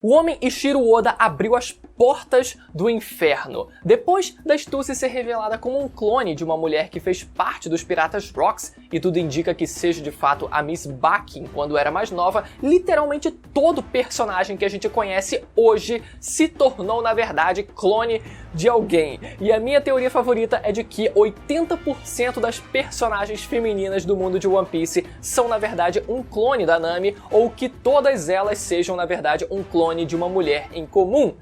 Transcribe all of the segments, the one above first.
O homem Eiichiro Oda abriu as portas do inferno. Depois da Stussy ser revelada como um clone de uma mulher que fez parte dos Piratas Rocks, e tudo indica que seja de fato a Miss Baquin quando era mais nova, literalmente todo personagem que a gente conhece hoje se tornou, na verdade, clone de alguém. E a minha teoria favorita é de que 80% das personagens femininas do mundo de One Piece são, na verdade, um clone da Nami, ou que todas elas sejam, na verdade, um clone de uma mulher em comum.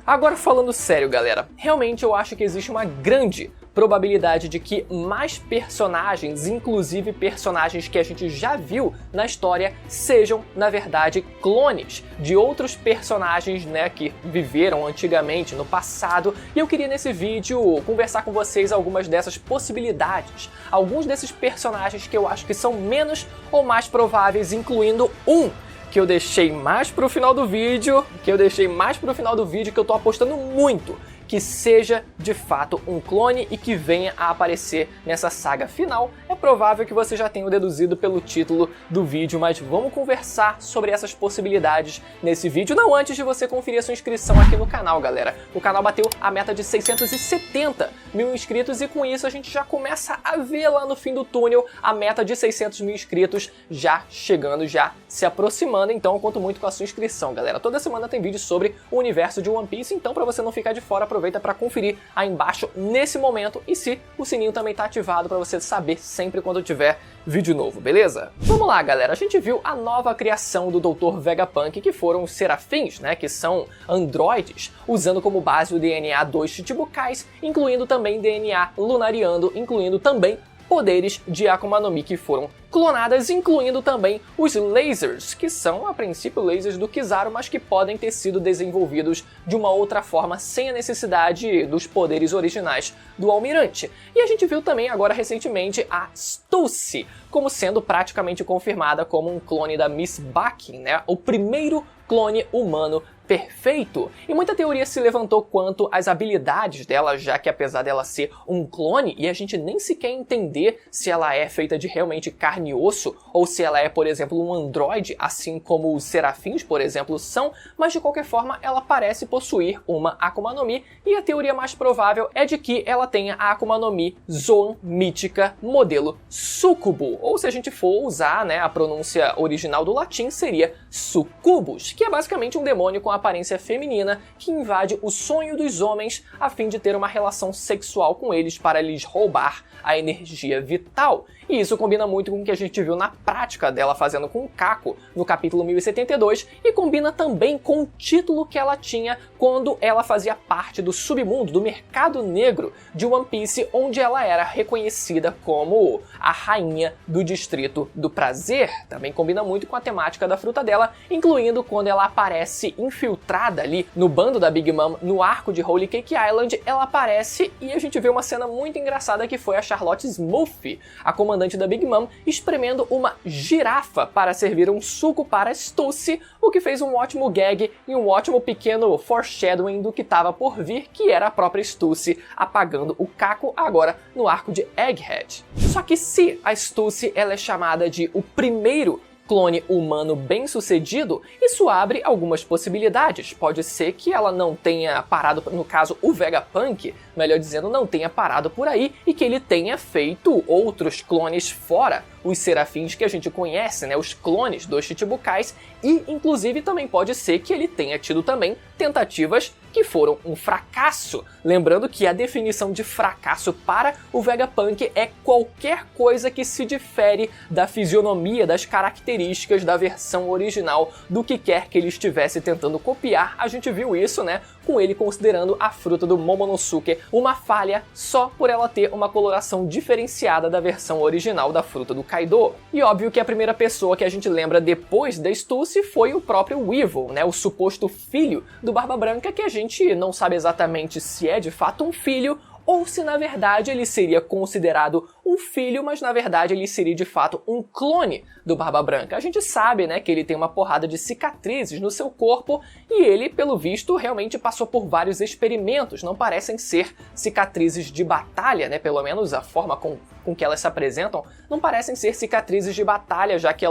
Agora falando sério, galera, realmente eu acho que existe uma grande probabilidade de que mais personagens, inclusive personagens que a gente já viu na história, sejam, na verdade, clones de outros personagens, né, que viveram antigamente, no passado, e eu queria nesse vídeo conversar com vocês algumas dessas possibilidades, alguns desses personagens que eu acho que são menos ou mais prováveis, incluindo um que eu deixei mais pro final do vídeo, que eu tô apostando muito que seja de fato um clone e que venha a aparecer nessa saga final. É provável que você já tenha deduzido pelo título do vídeo, mas vamos conversar sobre essas possibilidades nesse vídeo, não antes de você conferir a sua inscrição aqui no canal, galera. O canal bateu a meta de 670 mil inscritos e com isso a gente já começa a ver lá no fim do túnel a meta de 600 mil inscritos já chegando, já se aproximando. Então eu conto muito com a sua inscrição, galera. Toda semana tem vídeo sobre o universo de One Piece, então para você não ficar de fora, aproveita para conferir aí embaixo nesse momento e se o sininho também tá ativado para você saber sempre quando tiver vídeo novo, beleza? Vamos lá, galera, a gente viu a nova criação do Dr. Vegapunk, que foram os Serafins, né, que são androides, usando como base o DNA dos Chichibukais, incluindo também DNA lunariano, incluindo também poderes de Akuma no Mi que foram clonadas, incluindo também os lasers, que são, a princípio, lasers do Kizaru, mas que podem ter sido desenvolvidos de uma outra forma, sem a necessidade dos poderes originais do Almirante. E a gente viu também, agora recentemente, a Stussy, como sendo praticamente confirmada como um clone da Miss Baquin, né? O primeiro clone humano perfeito. E muita teoria se levantou quanto às habilidades dela, já que apesar dela ser um clone, e a gente nem sequer entender se ela é feita de realmente carne e osso, ou se ela é, por exemplo, um androide, assim como os Serafins, por exemplo, são, mas de qualquer forma ela parece possuir uma Akuma no Mi, e a teoria mais provável é de que ela tenha a Akuma no Mi Zoan Mítica modelo Sucubo, ou se a gente for usar, né, a pronúncia original do latim, seria Sucubus, que é basicamente um demônio com aparência feminina que invade o sonho dos homens a fim de ter uma relação sexual com eles para lhes roubar a energia vital. E isso combina muito com o que a gente viu na prática dela fazendo com o Kako no capítulo 1072 e combina também com o título que ela tinha quando ela fazia parte do submundo, do mercado negro de One Piece, onde ela era reconhecida como a rainha do distrito do prazer. Também combina muito com a temática da fruta dela, incluindo quando ela aparece infiltrada ali no bando da Big Mom no arco de Holy Cake Island. Ela aparece e a gente vê uma cena muito engraçada que foi a Charlotte Smurf, a comandante da Big Mom, espremendo uma girafa para servir um suco para Stussy, o que fez um ótimo gag e um ótimo pequeno foreshadowing do que estava por vir, que era a própria Stussy apagando o Kako agora no arco de Egghead. Só que se a Stussy ela é chamada de o primeiro clone humano bem-sucedido, isso abre algumas possibilidades. Pode ser que ela não tenha parado, no caso o Vegapunk, melhor dizendo, não tenha parado por aí e que ele tenha feito outros clones fora os Serafins que a gente conhece, né, os clones dos Chichibukais, e inclusive também pode ser que ele tenha tido também tentativas que foram um fracasso. Lembrando que a definição de fracasso para o Vegapunk é qualquer coisa que se difere da fisionomia, das características da versão original do que quer que ele estivesse tentando copiar. A gente viu isso, né, com ele considerando a fruta do Momonosuke uma falha só por ela ter uma coloração diferenciada da versão original da fruta do Kaido. E óbvio que a primeira pessoa que a gente lembra depois da Stussy foi o próprio Weevil, né, o suposto filho do Barba Branca, que a gente não sabe exatamente se é de fato um filho ou se na verdade ele seria considerado um filho, mas na verdade ele seria de fato um clone do Barba Branca. A gente sabe, né, que ele tem uma porrada de cicatrizes no seu corpo e ele, pelo visto, realmente passou por vários experimentos. Não parecem ser cicatrizes de batalha, né, pelo menos a forma com que elas se apresentam, não parecem ser cicatrizes de batalha, já que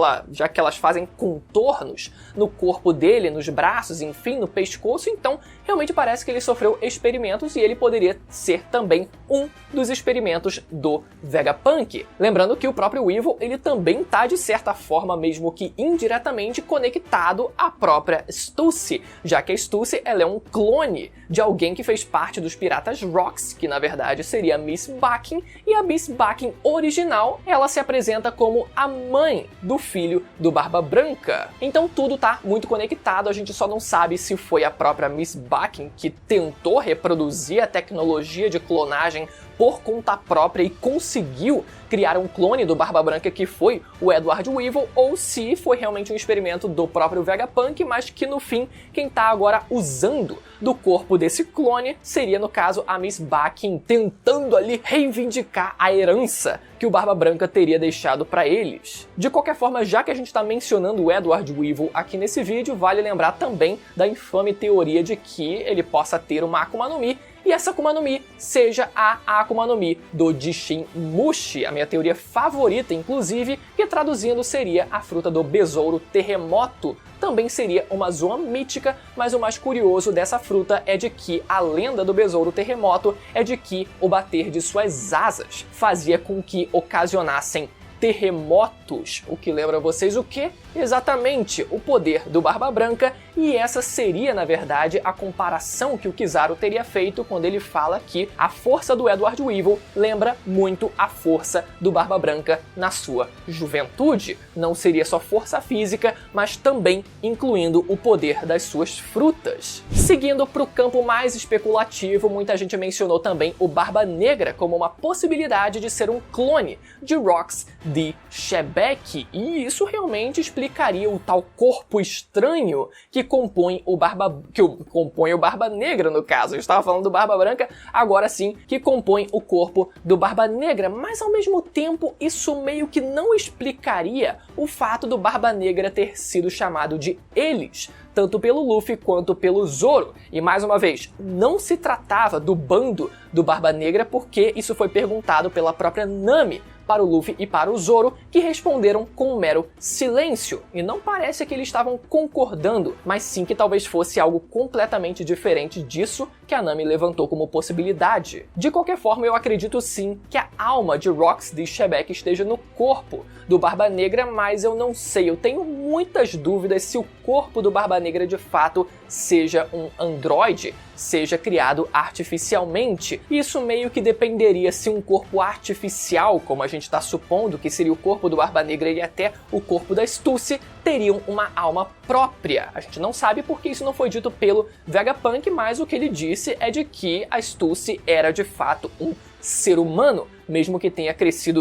elas fazem contornos no corpo dele, nos braços, enfim, no pescoço. Então, realmente parece que ele sofreu experimentos e ele poderia ser também um dos experimentos do Vegapunk. Lembrando que o próprio Weevil, ele também tá, de certa forma, mesmo que indiretamente, conectado à própria Stussy, já que a Stussy, ela é um clone de alguém que fez parte dos Piratas Rocks, que na verdade seria a Miss Bakken, e a Miss Bakken original, ela se apresenta como a mãe do filho do Barba Branca. Então tudo tá muito conectado, a gente só não sabe se foi a própria Miss Bakken que tentou reproduzir a tecnologia de clonagem por conta própria e conseguiu criar um clone do Barba Branca que foi o Edward Weevil, ou se foi realmente um experimento do próprio Vegapunk, mas que no fim, quem tá agora usando do corpo desse clone seria, no caso, a Miss Bakken tentando ali reivindicar a herança que o Barba Branca teria deixado para eles. De qualquer forma, já que a gente tá mencionando o Edward Weevil aqui nesse vídeo, vale lembrar também da infame teoria de que ele possa ter uma Akuma no Mi, e essa Akuma no Mi seja a Akuma no Mi do Jishin Mushi, a minha teoria favorita, inclusive, que traduzindo seria a fruta do Besouro Terremoto. Também seria uma zoa mítica, mas o mais curioso dessa fruta é de que a lenda do Besouro Terremoto é de que o bater de suas asas fazia com que ocasionassem terremotos, o que lembra vocês o quê? Exatamente, o poder do Barba Branca, e essa seria, na verdade, a comparação que o Kizaru teria feito quando ele fala que a força do Edward Weevil lembra muito a força do Barba Branca na sua juventude. Não seria só força física, mas também incluindo o poder das suas frutas. Seguindo para o campo mais especulativo, muita gente mencionou também o Barba Negra como uma possibilidade de ser um clone de Rox de Shebek, e isso realmente explicaria o tal corpo estranho que compõe o Barba Negra, no caso. Eu estava falando do Barba Branca, agora sim, que compõe o corpo do Barba Negra, mas ao mesmo tempo isso meio que não explicaria o fato do Barba Negra ter sido chamado de eles, tanto pelo Luffy quanto pelo Zoro. E mais uma vez, não se tratava do bando do Barba Negra, porque isso foi perguntado pela própria Nami para o Luffy e para o Zoro, que responderam com um mero silêncio. E não parece que eles estavam concordando, mas sim que talvez fosse algo completamente diferente disso que a Nami levantou como possibilidade. De qualquer forma, eu acredito sim que a alma de Rox de Shebek esteja no corpo do Barba Negra, mas eu não sei, eu tenho muitas dúvidas se o corpo do Barba Negra de fato seja um androide, seja criado artificialmente. Isso meio que dependeria se um corpo artificial, como a gente está supondo que seria o corpo do Barba Negra e até o corpo da Stussy, teriam uma alma própria. A gente não sabe porque isso não foi dito pelo Vegapunk, mas o que ele disse é de que a Stussy era de fato um ser humano. Mesmo que tenha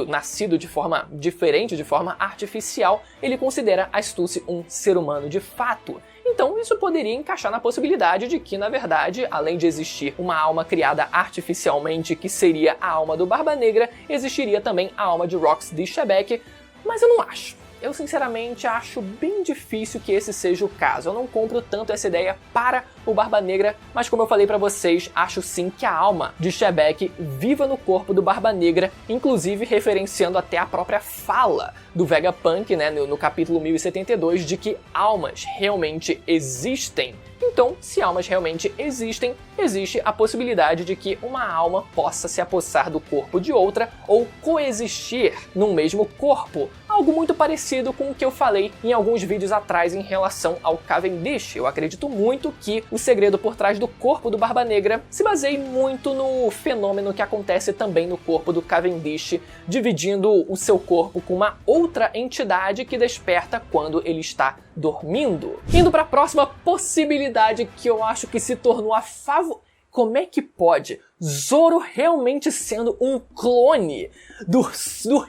nascido de forma diferente, de forma artificial, ele considera a Stussy um ser humano de fato. Então isso poderia encaixar na possibilidade de que, na verdade, além de existir uma alma criada artificialmente, que seria a alma do Barba Negra, existiria também a alma de Rox de Shebek, mas eu não acho. Eu sinceramente acho bem difícil que esse seja o caso. Eu não compro tanto essa ideia para o Barba Negra, mas como eu falei pra vocês, acho sim que a alma de Shebek viva no corpo do Barba Negra, inclusive referenciando até a própria fala do Vegapunk, né, no capítulo 1072, de que almas realmente existem. Então, se almas realmente existem, existe a possibilidade de que uma alma possa se apossar do corpo de outra ou coexistir num mesmo corpo. Algo muito parecido com o que eu falei em alguns vídeos atrás em relação ao Cavendish. Eu acredito muito que o segredo por trás do corpo do Barba Negra se baseia muito no fenômeno que acontece também no corpo do Cavendish, dividindo o seu corpo com uma outra entidade que desperta quando ele está dormindo. Indo para a próxima possibilidade que eu acho que se tornou Como é que pode? Zoro realmente sendo um clone do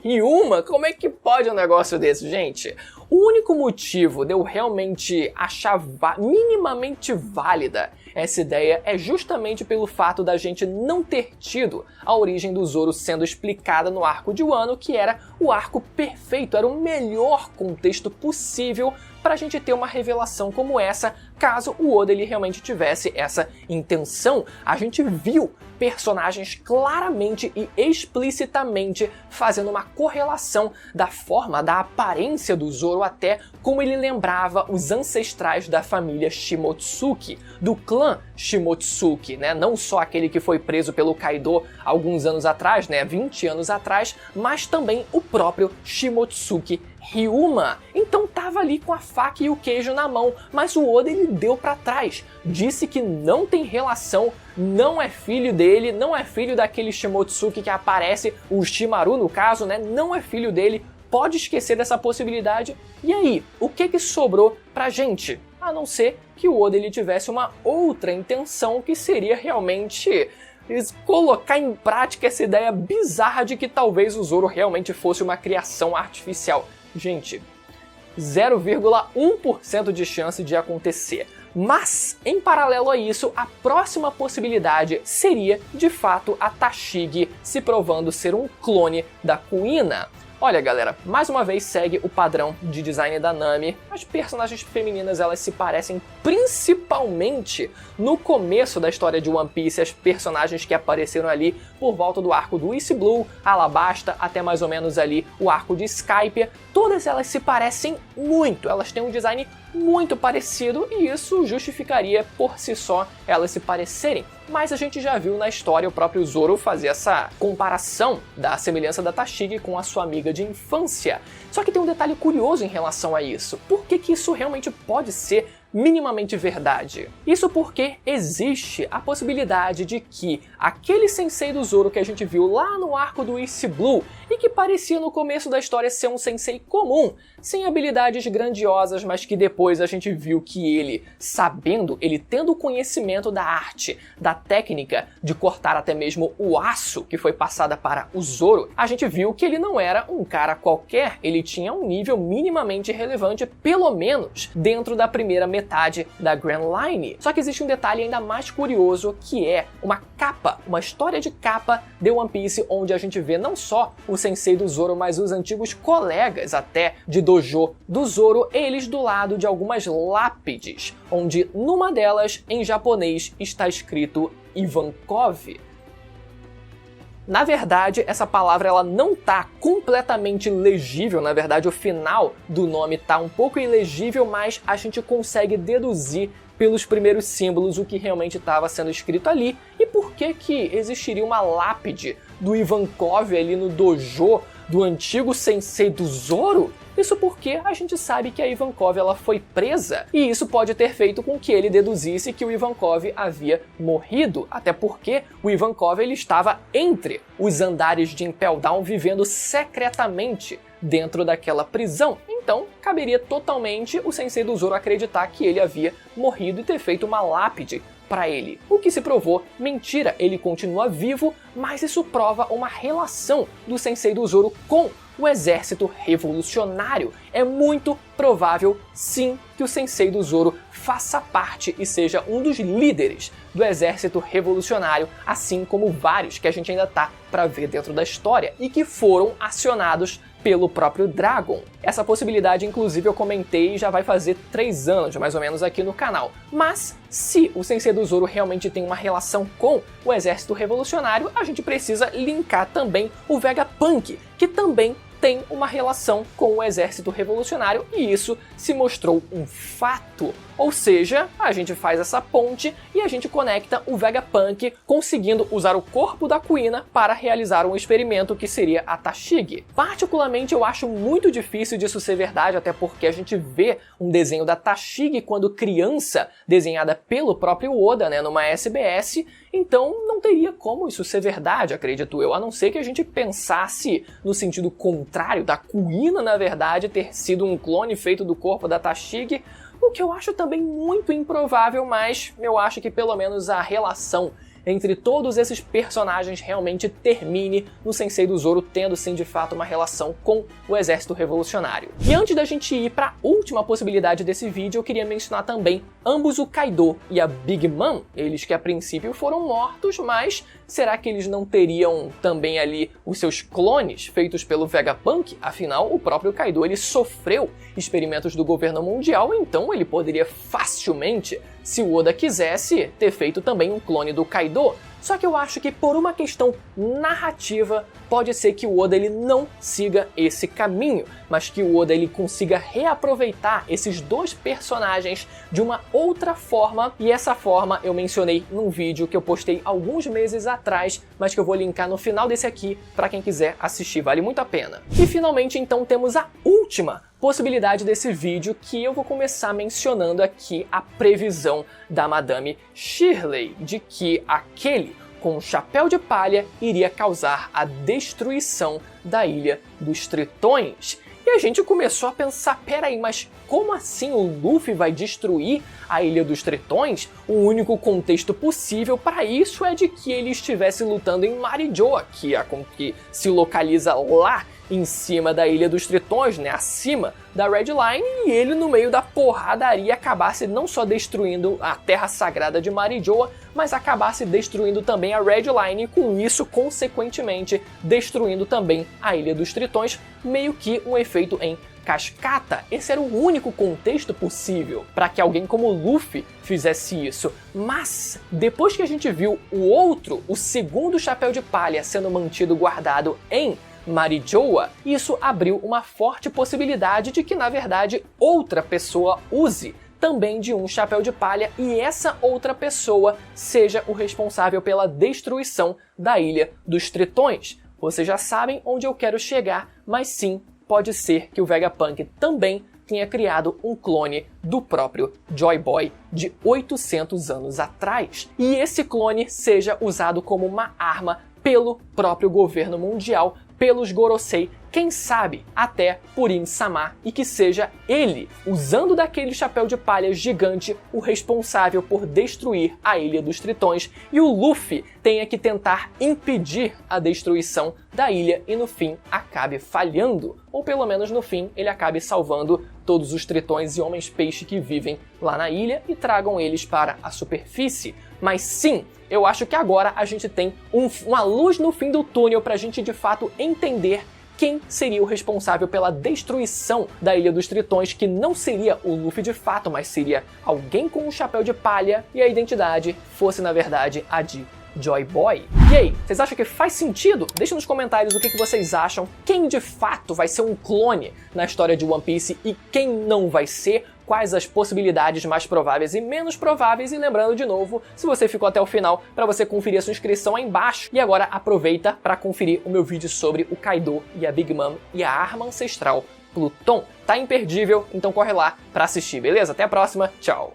Ryuma? Como é que pode um negócio desse, gente? O único motivo de eu realmente achar minimamente válida essa ideia é justamente pelo fato da gente não ter tido a origem do Zoro sendo explicada no arco de Wano, que era o arco perfeito, era o melhor contexto possível para a gente ter uma revelação como essa, caso o Oda ele realmente tivesse essa intenção. A gente viu personagens claramente e explicitamente fazendo uma correlação da forma, da aparência do Zoro até como ele lembrava os ancestrais da família Shimotsuki, do clã Shimotsuki, né? Não só aquele que foi preso pelo Kaido alguns anos atrás, né? 20 anos atrás, mas também o próprio Shimotsuki Ryuma. Então tava ali com a faca e o queijo na mão, mas o Oda ele deu pra trás, disse que não tem relação, não é filho dele, não é filho daquele Shimotsuki que aparece, o Shimaru no caso, né? Não é filho dele, pode esquecer dessa possibilidade. E aí, o que sobrou pra gente? A não ser que o Oda ele tivesse uma outra intenção, que seria realmente colocar em prática essa ideia bizarra de que talvez o Zoro realmente fosse uma criação artificial. Gente, 0,1% de chance de acontecer. Mas, em paralelo a isso, a próxima possibilidade seria, de fato, a Tashigi se provando ser um clone da Kuina. Olha, galera, mais uma vez segue o padrão de design da Nami. As personagens femininas, elas se parecem principalmente no começo da história de One Piece, as personagens que apareceram ali por volta do arco do East Blue, Alabasta, até mais ou menos ali o arco de Skypiea. Todas elas se parecem muito, elas têm um design muito parecido e isso justificaria por si só elas se parecerem. Mas a gente já viu na história o próprio Zoro fazer essa comparação da semelhança da Tashigi com a sua amiga de infância. Só que tem um detalhe curioso em relação a isso. Por que isso realmente pode ser minimamente verdade? Isso porque existe a possibilidade de que aquele sensei do Zoro que a gente viu lá no arco do East Blue e que parecia no começo da história ser um sensei comum, sem habilidades grandiosas, mas que depois a gente viu que ele, sabendo, ele tendo conhecimento da arte, da técnica de cortar até mesmo o aço que foi passada para o Zoro, a gente viu que ele não era um cara qualquer, ele tinha um nível minimamente relevante, pelo menos dentro da primeira metade da Grand Line. Só que existe um detalhe ainda mais curioso, que é uma capa, uma história de capa de One Piece, onde a gente vê não só o sensei do Zoro, mas os antigos colegas até de dojo do Zoro, eles do lado de algumas lápides, onde numa delas, em japonês, está escrito Ivankov. Na verdade, essa palavra ela não tá completamente legível, na verdade o final do nome tá um pouco ilegível, mas a gente consegue deduzir pelos primeiros símbolos o que realmente estava sendo escrito ali e por que existiria uma lápide do Ivankov ali no dojo do antigo sensei do Zoro. Isso porque a gente sabe que a Ivankov ela foi presa e isso pode ter feito com que ele deduzisse que o Ivankov havia morrido, até porque o Ivankov ele estava entre os andares de Impel Down vivendo secretamente dentro daquela prisão. Então, caberia totalmente o sensei do Zoro acreditar que ele havia morrido e ter feito uma lápide para ele. O que se provou mentira, ele continua vivo, mas isso prova uma relação do sensei do Zoro com o exército revolucionário. É muito provável, sim, que o sensei do Zoro faça parte e seja um dos líderes do exército revolucionário, assim como vários que a gente ainda tá para ver dentro da história e que foram acionados pelo próprio Dragon. Essa possibilidade, inclusive, eu comentei já vai fazer 3 anos, mais ou menos, aqui no canal. Mas, se o sensei do Zoro realmente tem uma relação com o exército revolucionário, a gente precisa linkar também o Vegapunk, que também tem uma relação com o exército revolucionário e isso se mostrou um fato. Ou seja, a gente faz essa ponte e a gente conecta o Vegapunk conseguindo usar o corpo da Kuina para realizar um experimento que seria a Tashigi. Particularmente eu acho muito difícil disso ser verdade, até porque a gente vê um desenho da Tashigi quando criança, desenhada pelo próprio Oda, né, numa SBS, então não teria como isso ser verdade, acredito eu, a não ser que a gente pensasse no sentido contrário da Kuina, na verdade, ter sido um clone feito do corpo da Tashigi, o que eu acho também muito improvável, mas eu acho que pelo menos a relação entre todos esses personagens realmente termine no Sensei do Zoro tendo sim de fato uma relação com o exército revolucionário. E antes da gente ir para a última possibilidade desse vídeo, eu queria mencionar também ambos o Kaido e a Big Mom, eles que a princípio foram mortos, mas será que eles não teriam também ali os seus clones feitos pelo Vegapunk? Afinal, o próprio Kaido ele sofreu experimentos do governo mundial, então ele poderia facilmente, se o Oda quisesse, ter feito também um clone do Kaido. Só que eu acho que por uma questão narrativa, pode ser que o Oda ele não siga esse caminho, mas que o Oda ele consiga reaproveitar esses dois personagens de uma outra forma, e essa forma eu mencionei num vídeo que eu postei alguns meses atrás, mas que eu vou linkar no final desse aqui para quem quiser assistir, vale muito a pena. E finalmente então temos a última possibilidade desse vídeo, que eu vou começar mencionando aqui a previsão da Madame Shirley, de que aquele com o chapéu de palha iria causar a destruição da Ilha dos Tritões. E a gente começou a pensar, peraí, mas como assim o Luffy vai destruir a Ilha dos Tritões? O único contexto possível para isso é de que ele estivesse lutando em Marijoa, que se localiza lá em cima da Ilha dos Tritões, né, acima da Red Line, e ele no meio da porradaria acabasse não só destruindo a Terra Sagrada de Marijoa, mas acabasse destruindo também a Red Line e com isso, consequentemente, destruindo também a Ilha dos Tritões, meio que um efeito em cascata. Esse era o único contexto possível para que alguém como Luffy fizesse isso. Mas, depois que a gente viu o segundo chapéu de palha sendo mantido guardado em Marijoa, isso abriu uma forte possibilidade de que, na verdade, outra pessoa use também de um chapéu de palha e essa outra pessoa seja o responsável pela destruição da Ilha dos Tritões. Vocês já sabem onde eu quero chegar, mas sim, pode ser que o Vegapunk também tenha criado um clone do próprio Joy Boy de 800 anos atrás. E esse clone seja usado como uma arma pelo próprio governo mundial, pelos Gorosei, quem sabe até por Im-sama, e que seja ele, usando daquele chapéu de palha gigante, o responsável por destruir a Ilha dos Tritões, e o Luffy tenha que tentar impedir a destruição da ilha e no fim acabe falhando, ou pelo menos no fim ele acabe salvando todos os tritões e homens-peixe que vivem lá na ilha e tragam eles para a superfície. Mas sim, eu acho que agora a gente tem uma luz no fim do túnel para a gente de fato entender quem seria o responsável pela destruição da Ilha dos Tritões, que não seria o Luffy de fato, mas seria alguém com um chapéu de palha e a identidade fosse na verdade a de Joy Boy. E aí, vocês acham que faz sentido? Deixa nos comentários o que vocês acham, quem de fato vai ser um clone na história de One Piece e quem não vai ser, quais as possibilidades mais prováveis e menos prováveis, e lembrando de novo, se você ficou até o final, para você conferir a sua inscrição aí embaixo. E agora aproveita para conferir o meu vídeo sobre o Kaido e a Big Mom e a arma ancestral Pluton. Tá imperdível, então corre lá para assistir, beleza? Até a próxima, tchau!